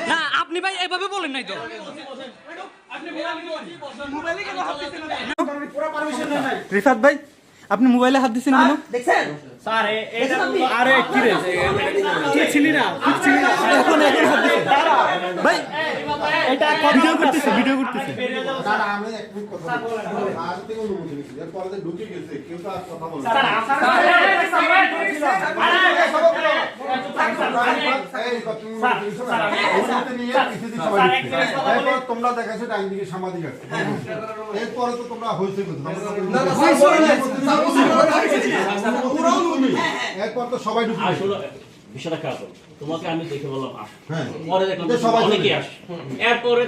না আপনি ভাই এভাবে বলেন নাই তো রিফাত ভাই আপনি মোবাইলে হাত দিছেন কেন? দেখছেন স্যার এটা আরে কি রে কি ছিলি না এখন হাত দিছেন ভাই, এটা ভিডিও করতেছে দাঁড়া, আমি এক মিনিট কথা বলবো। আর থেকে অনুমতি নিচ্ছি, এরপরে যে ঢুকে গেছে কেউ তো আর কথা বলবে না। এই অনুমতি নিয়ে কিছুদিন সবাই ঢুকছে। এরপর তোমরা দেখাচ্ছো ডাইন দিকে সাংবাদিক আছে, এরপরে তো তোমরা হয়েছে এরপর তো সবাই ঢুকছে। বিষয়টা খারাপ হলো। তোমাকে আমি দেখে বললাম আস, পরে দেখলাম অনেকে আস, এরপরে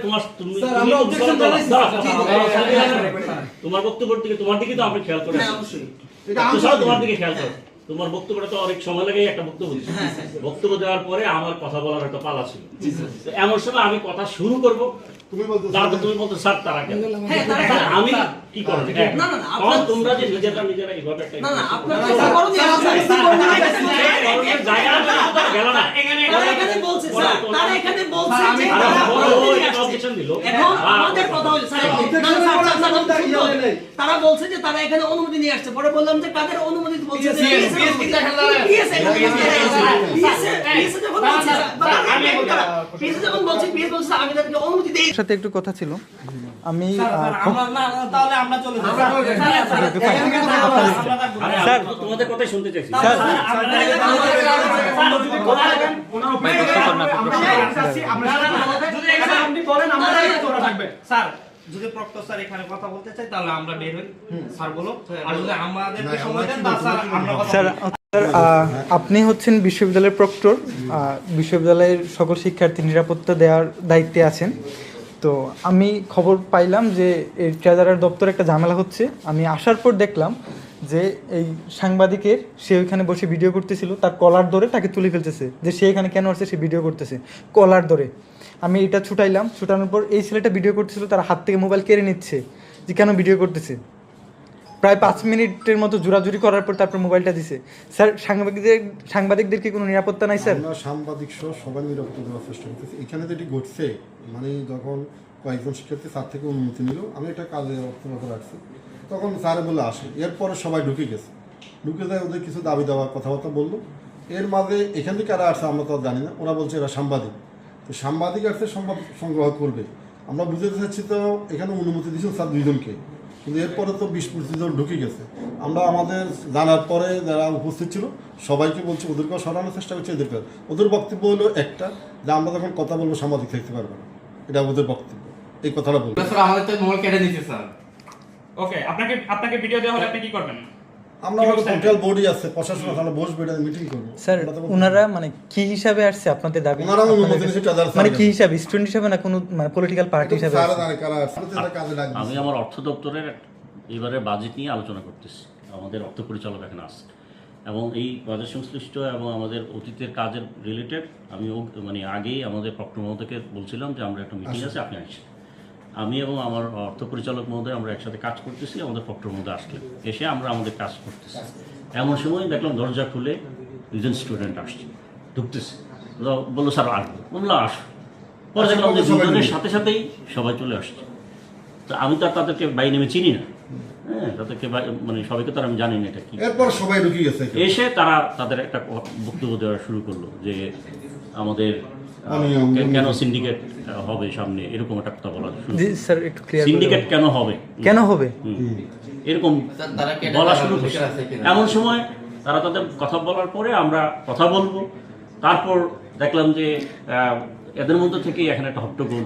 তোমার বক্তব্যের দিকে তোমার দিকে তো আমি খেয়াল করে তোমার দিকে খেয়াল করো। তোমার বক্তব্যটা তো অনেক সময় লাগে একটা বক্তব্য বক্তব্য দেওয়ার পরে আমার কথা বলার একটা পালা ছিল। এমন সময় আমি কথা শুরু করবো, তুমি বলতো স্যার তারা কেন, আমি কি করবো? তোমরা যে নিজেরা এইভাবে তারা বলছে যে তারা এখানে অনুমতি নিয়ে আসছে, পরে বললাম যে কাদের অনুমতি বলছে সাথে একটু কথা ছিল। আমি তাহলে আমরা চলে যাব স্যার তোমাদের কথাই শুনতে চাইছি। স্যার যদি প্রক্টর স্যার এখানে কথা বলতে চাই তাহলে আমরা বের হই, স্যার বলো। আর যদি আমাদেরকে সময় দেন তাহলে স্যার আমরা কথা স্যার আপনি হচ্ছেন বিশ্ববিদ্যালয়ের প্রক্টর, বিশ্ববিদ্যালয়ের সকল শিক্ষার্থী নিরাপত্তা দেওয়ার দায়িত্বে আছেন। তো আমি খবর পাইলাম যে এই ট্রেজারার দপ্তরে একটা ঝামেলা হচ্ছে। আমি আসার পর দেখলাম যে এই সাংবাদিকের সে ওইখানে বসে ভিডিও করতেছিল, তার কলার ধরে তাকে তুলে ফেলতেছে, যে সে এখানে কেন আসছে সে ভিডিও করতেছে কলার ধরে। আমি এটা ছুটাইলাম, ছুটানোর পর এই ছেলেটা ভিডিও করতেছিল, তার হাত থেকে মোবাইল কেড়ে নিচ্ছে যে কেন ভিডিও করতেছে। প্রায় 5 মিনিটের মতো জোরাজুরি করার পর তারপর মোবাইলটা দিছে। স্যার সাংবাদিকদের কি কোনো নিরাপত্তা নাই স্যার? আমরা সাংবাদিক সহ সবাই নিরাপত্তা দেওয়ার চেষ্টা করতেছি। এখানে যেটি ঘটছে, মানে যখন কয়েকজন শিক্ষার্থী স্যার থেকে অনুমতি নিল, আমি একটা কাজে বক্তব্য রাখছি, তখন স্যারে বলে আসে, এরপরে সবাই ঢুকে গেছে, ঢুকে যায় ওদের কিছু দাবি দেওয়ার কথাবার্তা বললো। এর মাঝে এখান থেকে কারা আসছে আমরা তো জানি না, ওরা বলছে এরা সাংবাদিক, তো সাংবাদিক আসছে সংবাদ সংগ্রহ করবে। আমরা বুঝতে চাচ্ছি তো এখানে অনুমতি দিয়েছেন স্যার 2 জনকে, কিন্তু এরপরে তো 20-25 জন ঢুকে গেছে। আমরা আমাদের জানার পরে যারা উপস্থিত ছিল সবাইকে বলছি ওদেরকেও সরানোর চেষ্টা করছি। এদেরকে ওদের বক্তব্য হলো একটা, যে আমরা যখন কথা বলবো সাংবাদিক থাকতে পারবে না, এটা ওদের বক্তব্য, এই কথাটা বলবো। স্যার আমাদের তো মোবাইল কেটে দিচ্ছে স্যার। ওকে, আপনাকে ভিডিও দেওয়া হলে আপনি কি করবেন? আমরা আমাদের টোটাল বডি আছে, প্রশাসন ওখানে বসবে, এটা মিটিং করব। স্যার ওনারা মানে কি হিসাবে আসছে আপনাদের দাবি? ওনারা অনুমতি নিয়েছে ট্রেজার স্যার, মানে কি হিসাবে, স্টুডেন্ট হিসাবে না কোনো মানে পলিটিক্যাল পার্টি হিসাবে? স্যার জানে কারা আসছে, এটা কাজে লাগবে। আমি আমার অর্থ দপ্তরের এবারে বাজেট নিয়ে আলোচনা করতেছি, আমাদের অর্থ পরিচালক এখানে আসছে, এবং এই বাজেট সংশ্লিষ্ট এবং আমাদের অতীতের কাজের রিলেটেড আমি মানে আগেই আমাদের প্রক্টর মহোদয়কে বলছিলাম যে আমরা একটা মিটিং আছে, আপনি আসছেন। আমি এবং আমার অর্থ পরিচালক মহোদয় আমরা একসাথে কাজ করতেছি, আমাদের প্রক্টর মহোদয় আসলেন, এসে আমরা আমাদের কাজ করতেছি। এমন সময় দেখলাম দরজা খুলে 2 জন স্টুডেন্ট আসছে, ঢুকতেছে, বললো স্যার আসবো, বললাম আসো। পরে দেখলাম যে 2 জনের সাথে সাথেই সবাই চলে আসছে। তো আমি তো আর তাদেরকে বাই নেমে চিনি না, হ্যাঁ, তাদেরকে মানে সবাইকে তো আমি জানি না এটা কি। এরপর সবাই ঢুকে গেছে, এসে তারা তাদের একটা বক্তব্য দেওয়া শুরু করলো যে আমাদের কেন সিন্ডিকেট হবে সামনে, এরকম একটা কথা বলা শুরু। সিন্ডিকেট কেন হবে এরকম বলা শুরু করছে। এমন সময় তারা তাদের কথা বলার পরে আমরা কথা বলবো, তারপর দেখলাম যে এদের মধ্যে থেকেই এখানে একটা হট্টগোল